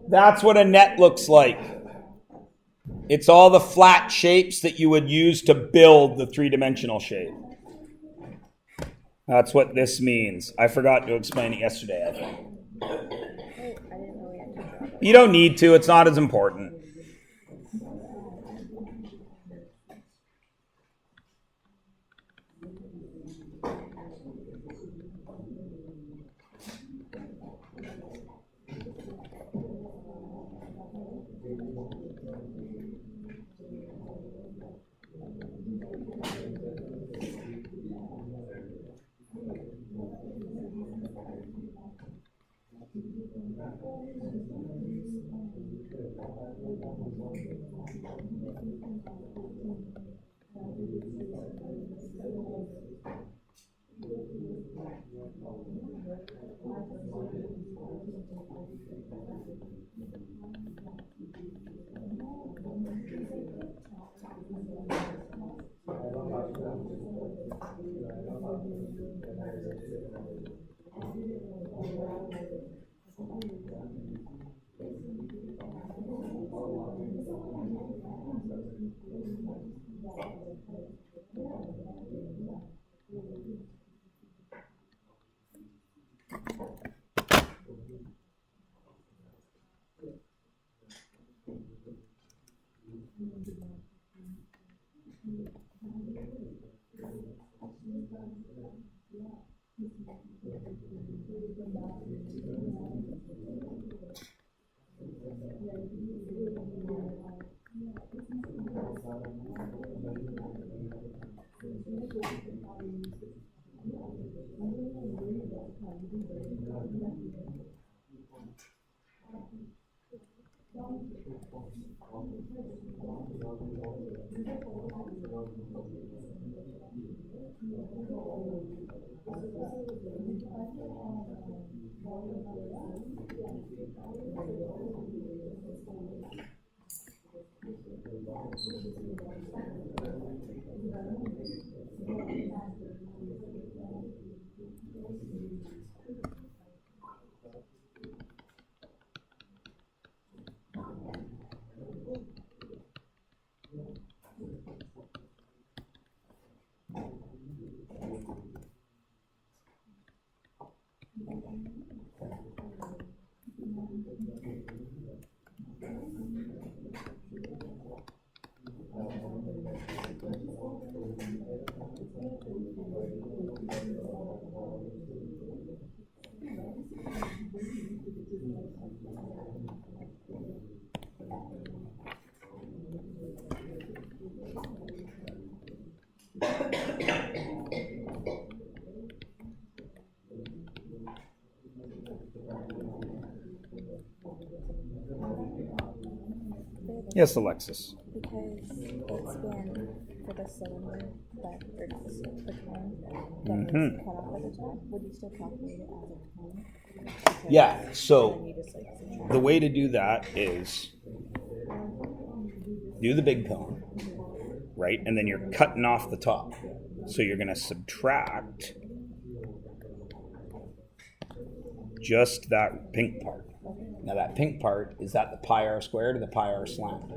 That's what a net looks like. It's all the flat shapes that you would use to build the three-dimensional shape. That's what this means. I forgot to explain it yesterday, I think. You don't need to. It's not as important. Yes, Alexis. Because it's been for the cylinder that, or not the cylinder, the cone that is cut off at the top, would you still calculate it as a cone? Because Yeah, so then you just subtract. the way to do that is do the big cone, right? And then you're cutting off the top. So you're going to subtract just that pink part. Now that pink part, is that the pi r squared or the pi r slant?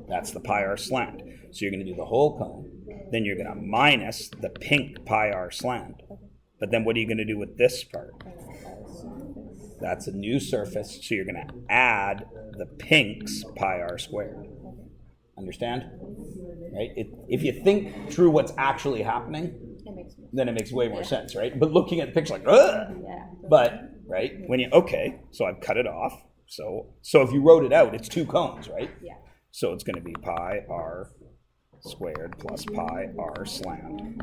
That's the pi r slant. So you're going to do the whole cone. Then you're going to minus the pink pi r slant. But then what are you going to do with this part? That's a new surface. So you're going to add the pink's pi r squared. Understand? Right? If you think through what's actually happening, then it makes way more sense, right? But looking at the picture like, ugh! But, right, when you, okay, so I've cut it off. So if you wrote it out, it's two cones, right? Yeah. So it's going to be pi r squared plus pi r slant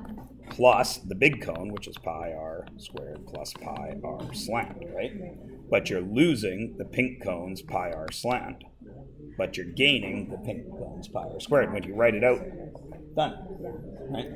plus the big cone, which is pi r squared plus pi r slant, right? But you're losing the pink cone's pi r slant. But you're gaining the pink cone's pi r squared. When you write it out, done, right?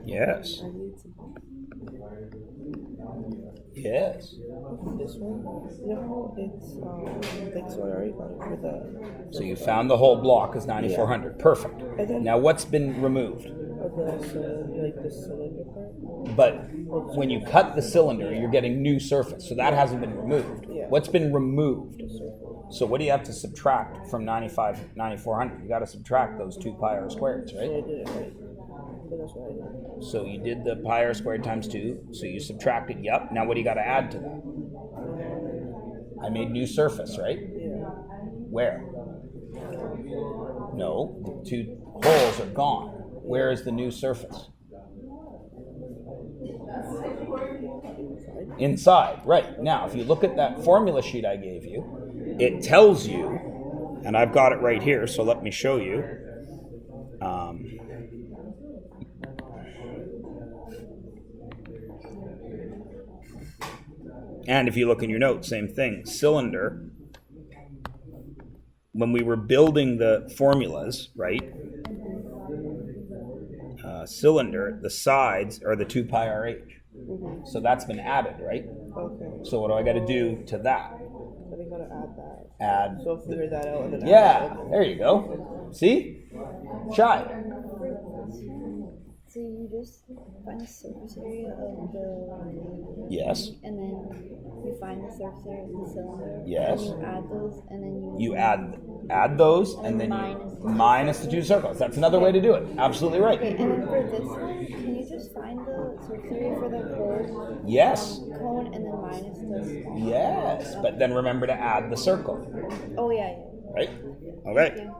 Yes. Yes. This one, no, it's like so I already got it for the. So you found the whole block is 9400. Perfect. And then- Now what's been removed? Like the cylinder part. But when you cut the cylinder, you're getting new surface. So that hasn't been removed. Yeah. What's been removed? So what do you have to subtract from 9400? You got to subtract those 2 pi r squareds, I right? did it right. But that's what I did. So you did the pi r squared times 2. So you subtracted. Yep. Now what do you got to add to that? I made new surface, right? Yeah. Where? No, the 2 holes are gone. Where is the new surface? Inside, right. Now, if you look at that formula sheet I gave you, it tells you, and I've got it right here, so let me show you. And if you look in your notes, same thing. Cylinder, when we were building the formulas, right? Cylinder, the sides are the 2 pi rh. So that's been added, right? Okay. So what do I got to do to that? So we gotta add that. Add. So figure that out and then. Yeah, there you go. See? Shy. So you just find the surface area of the Yes. and then you find the surface area of the cylinder. Yes. And you add those, and then You add those, and then you minus the 2 circles. That's another way to do it. Absolutely right. Okay, and then for this one, can you just find the surface area for the whole Yes. cone and then minus the small? Yes. But then remember to add the circle. Oh yeah, Right? Okay. yeah.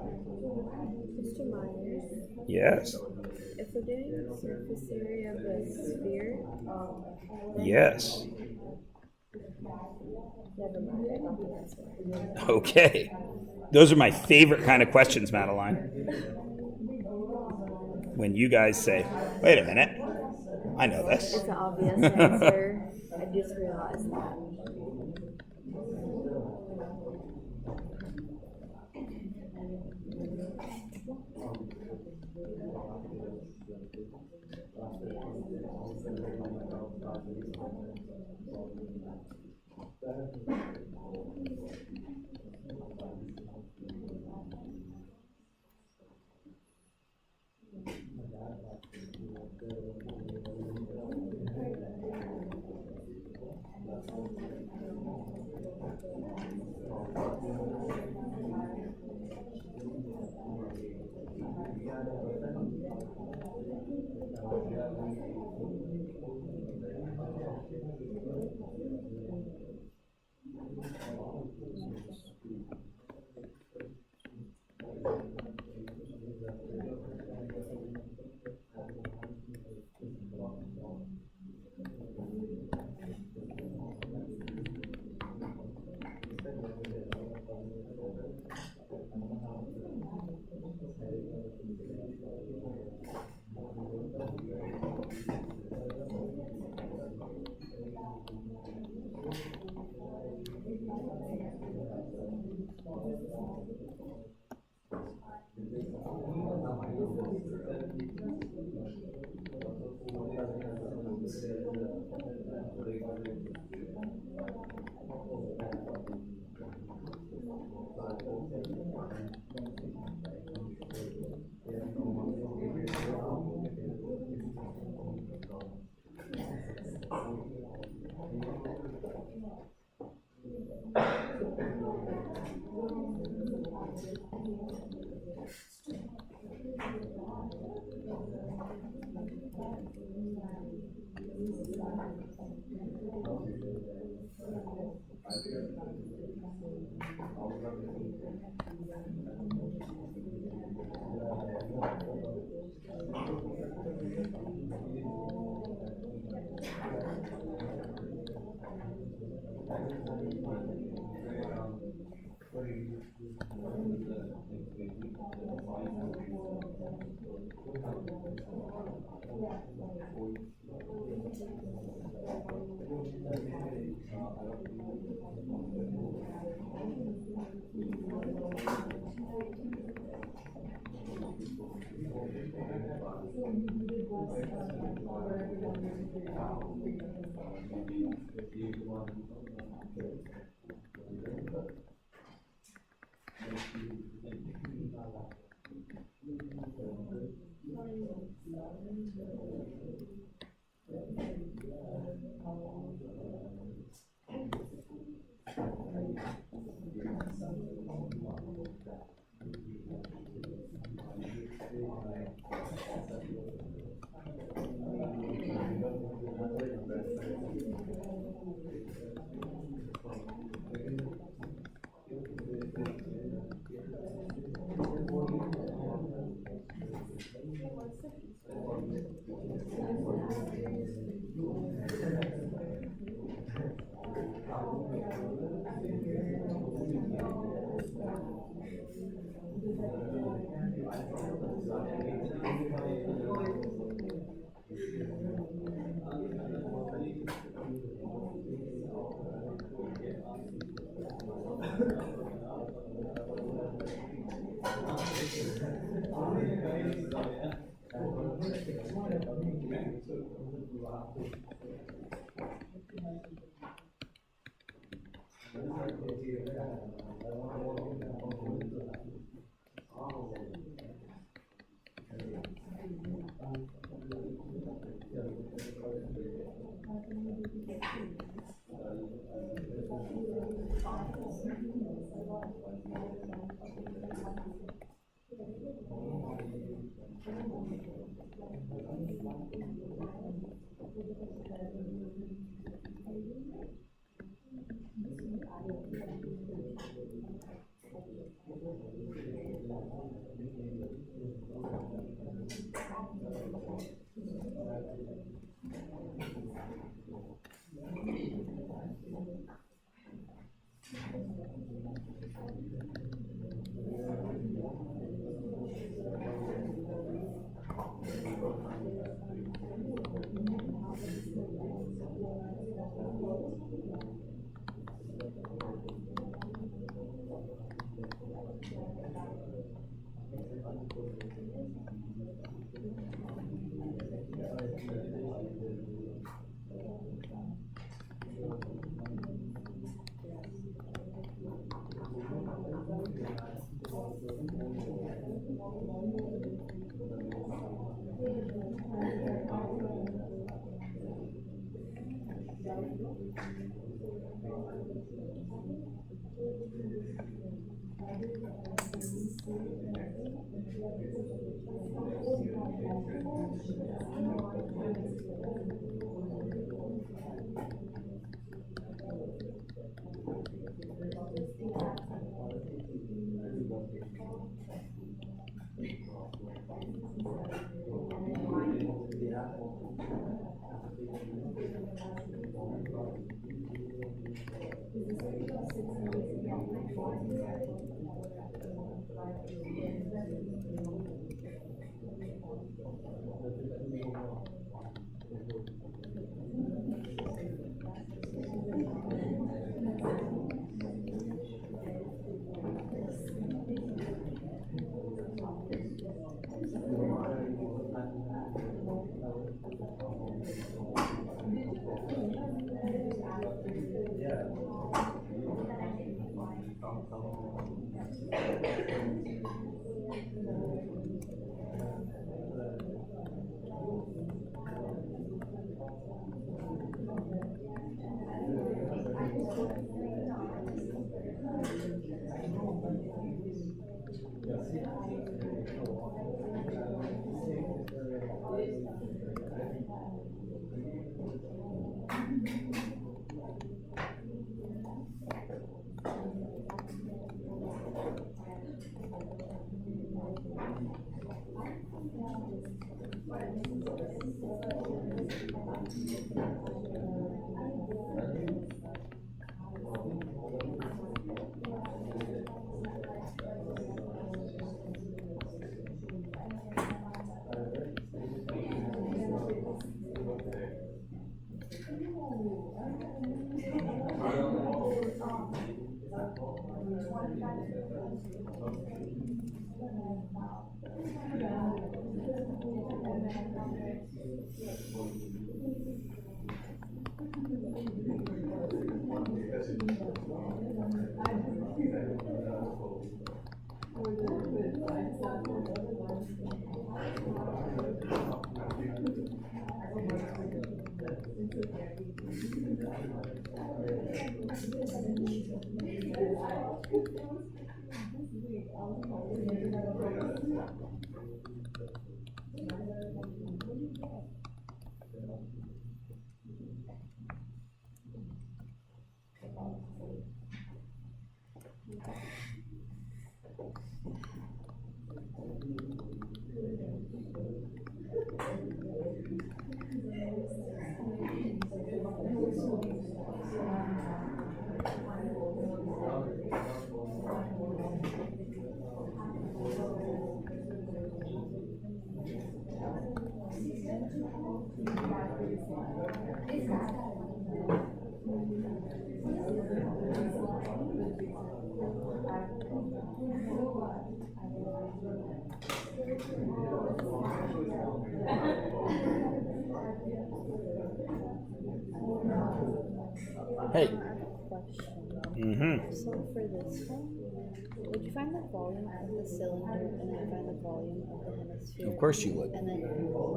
Mr. Myers, Yes. if we're doing surface area of a sphere, Yes. never mind, I got the answer. Okay. Those are my favorite kind of questions, Madeline. When you guys say, wait a minute, I know this. It's an obvious answer. I just realized that. Hey. Question. Mm-hmm. So for this one, would you find the volume of the cylinder and then find the volume of the hemisphere? Of course you would. And then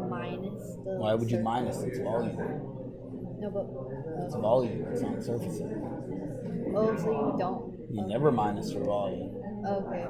minus the. Why would you surface? minus its volume? No, but. It's volume. It's not surface area. Oh, so you don't. You Okay. never minus your volume. Okay.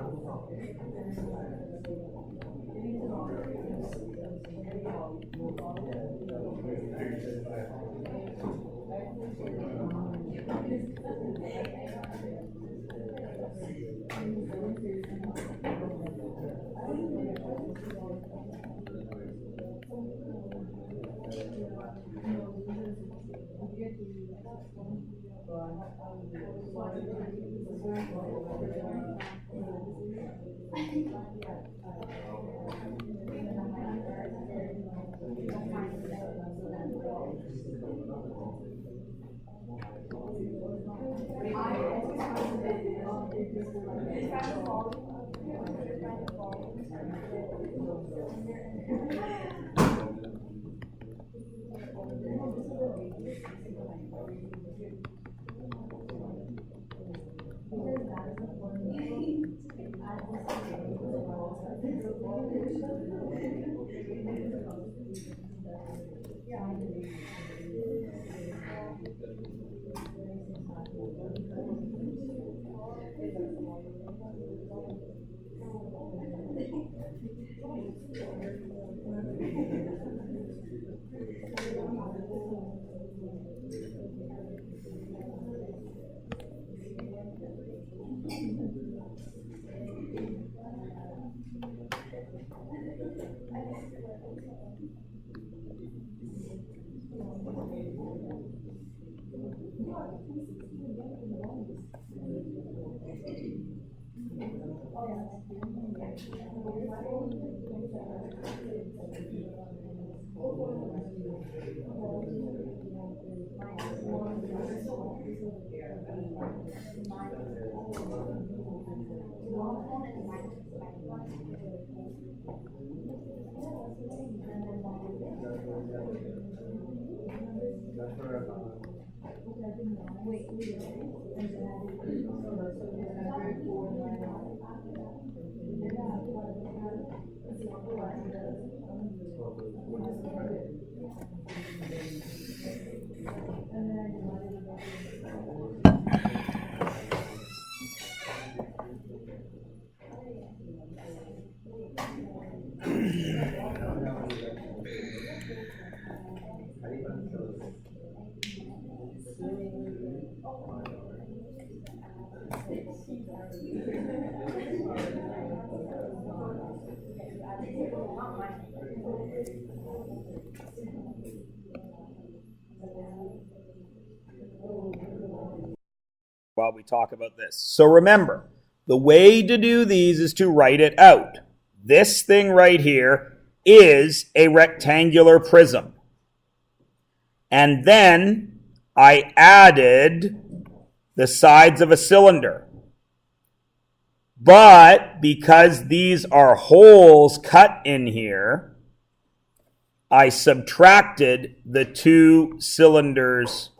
While we talk about this. So remember, the way to do these is to write it out. This thing right here is a rectangular prism. And then I added the sides of a cylinder. But because these are holes cut in here, I subtracted the two cylinders'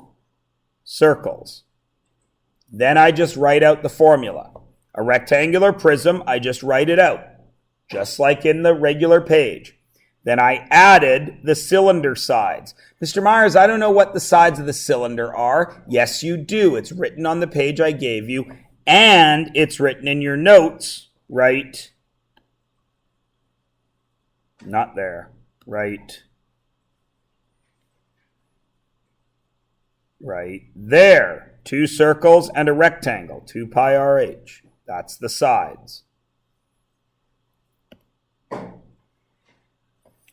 circles. Then I just write out the formula. A rectangular prism, I just write it out, just like in the regular page. Then I added the cylinder sides. Mr. Myers, I don't know what the sides of the cylinder are. Yes, you do. It's written on the page I gave you, and it's written in your notes, right? Not there, right? Right there. Two circles and a rectangle, 2 pi RH. That's the sides.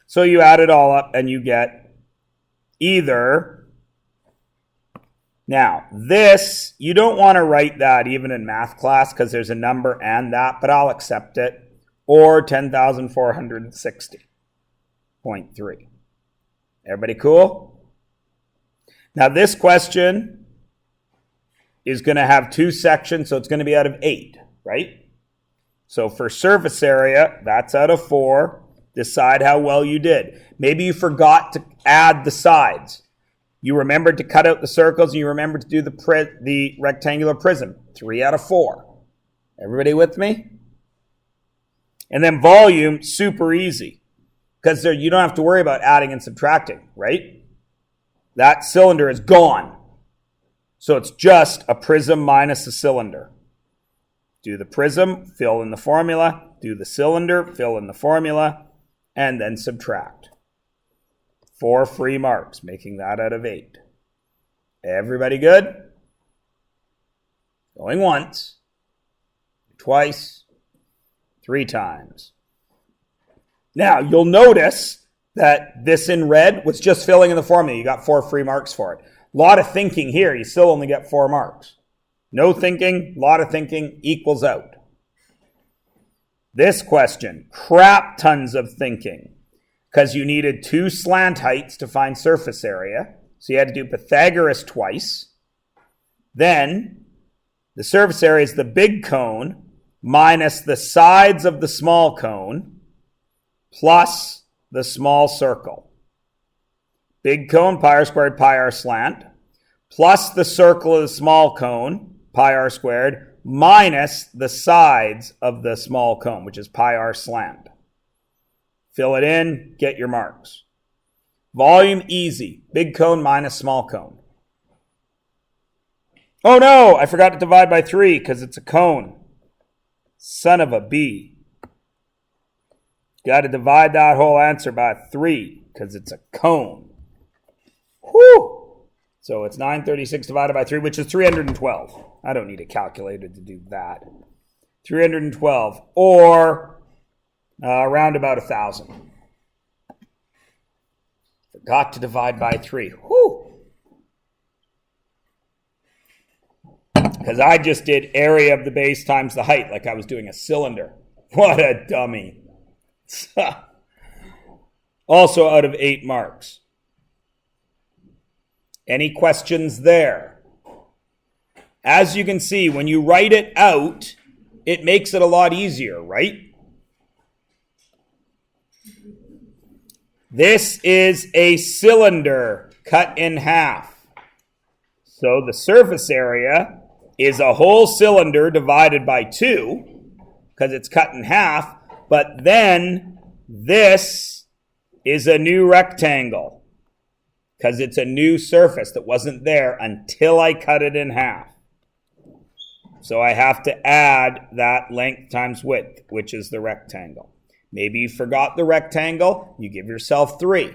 So you add it all up and you get either. Now, this, you don't want to write that even in math class because there's a number and that, but I'll accept it. Or 10,460.3. Everybody cool? Now, this question is going to have 2 sections, so it's going to be out of 8, right? So for surface area, that's out of 4. Decide how well you did. Maybe you forgot to add the sides. You remembered to cut out the circles, and you remembered to do the rectangular prism. 3 out of 4. Everybody with me? And then volume, super easy. Because you don't have to worry about adding and subtracting, right? That cylinder is gone. So it's just a prism minus a cylinder. Do the prism, fill in the formula. Do the cylinder, fill in the formula. And then subtract. 4 free marks, making that out of 8. Everybody good? Going once, twice, 3 times. Now, you'll notice that this in red was just filling in the formula. You got 4 free marks for it. A lot of thinking here, you still only get 4 marks. No thinking, a lot of thinking equals out. This question, crap tons of thinking, because you needed 2 slant heights to find surface area. So you had to do Pythagoras twice. Then the surface area is the big cone minus the sides of the small cone plus the small circle. Big cone, pi r squared, pi r slant, plus the circle of the small cone, pi r squared, minus the sides of the small cone, which is pi r slant. Fill it in, get your marks. Volume, easy. Big cone minus small cone. Oh no, I forgot to divide by 3 because it's a cone. Son of a bee. Got to divide that whole answer by 3 because it's a cone. Whew! So it's 936 divided by 3, which is 312. I don't need a calculator to do that. 312, or around about 1,000. Forgot to divide by 3. Whew! Because I just did area of the base times the height, like I was doing a cylinder. What a dummy. Also out of 8 marks. Any questions there? As you can see, when you write it out, it makes it a lot easier, right? This is a cylinder cut in half. So the surface area is a whole cylinder divided by 2, because it's cut in half, but then this is a new rectangle, because it's a new surface that wasn't there until I cut it in half. So I have to add that length times width, which is the rectangle. Maybe you forgot the rectangle, you give yourself 3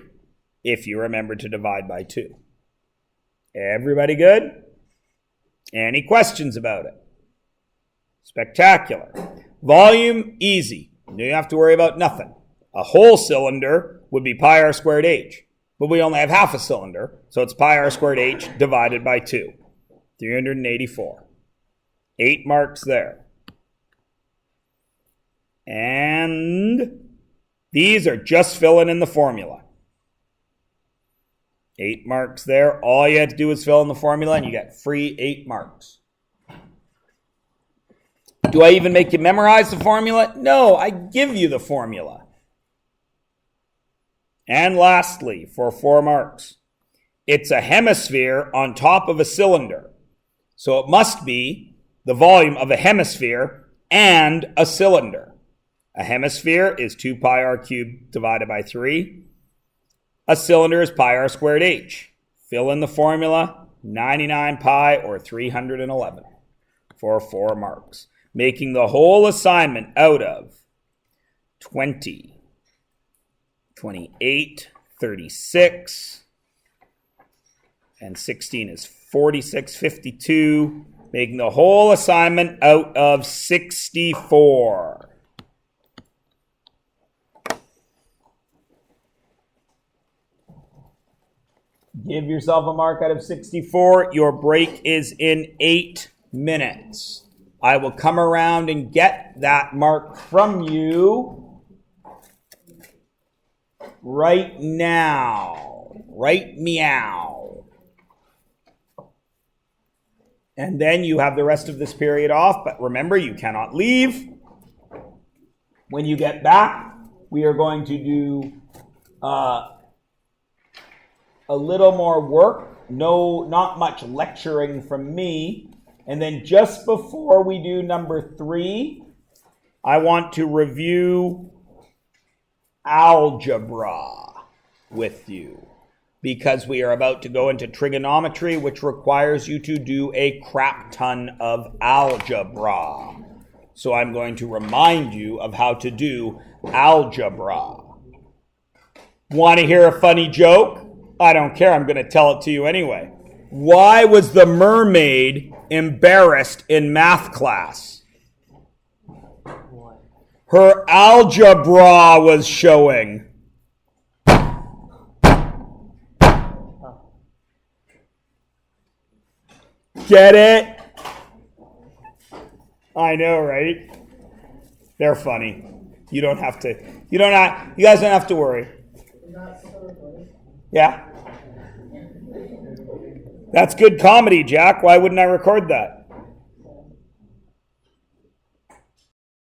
if you remember to divide by 2. Everybody good? Any questions about it? Spectacular. Volume, easy. You don't have to worry about nothing. A whole cylinder would be pi r squared h, but we only have half a cylinder, so it's pi r squared h divided by 2. 384. 8 marks there. And these are just filling in the formula. 8 marks there. All you had to do was fill in the formula and you get free 8 marks. Do I even make you memorize the formula? No, I give you the formula. And lastly, for 4 marks, it's a hemisphere on top of a cylinder. So it must be the volume of a hemisphere and a cylinder. A hemisphere is 2 pi r cubed divided by 3. A cylinder is pi r squared h. Fill in the formula, 99 pi or 311 for 4 marks. Making the whole assignment out of 20, 28, 36, and 16 is 46, 52. Making the whole assignment out of 64. Give yourself a mark out of 64. Your break is in 8 minutes. I will come around and get that mark from you right now. Right meow. And then you have the rest of this period off, but remember, you cannot leave. When you get back, we are going to do a little more work. No, not much lecturing from me. And then just before we do number 3, I want to review algebra with you, because we are about to go into trigonometry, which requires you to do a crap ton of algebra. So I'm going to remind you of how to do algebra. Want to hear a funny joke? I don't care. I'm going to tell it to you anyway. Why was the mermaid embarrassed in math class? Her algebra was showing. Get it? I know, right? They're funny. You guys don't have to worry. Yeah? That's good comedy, Jack. Why wouldn't I record that?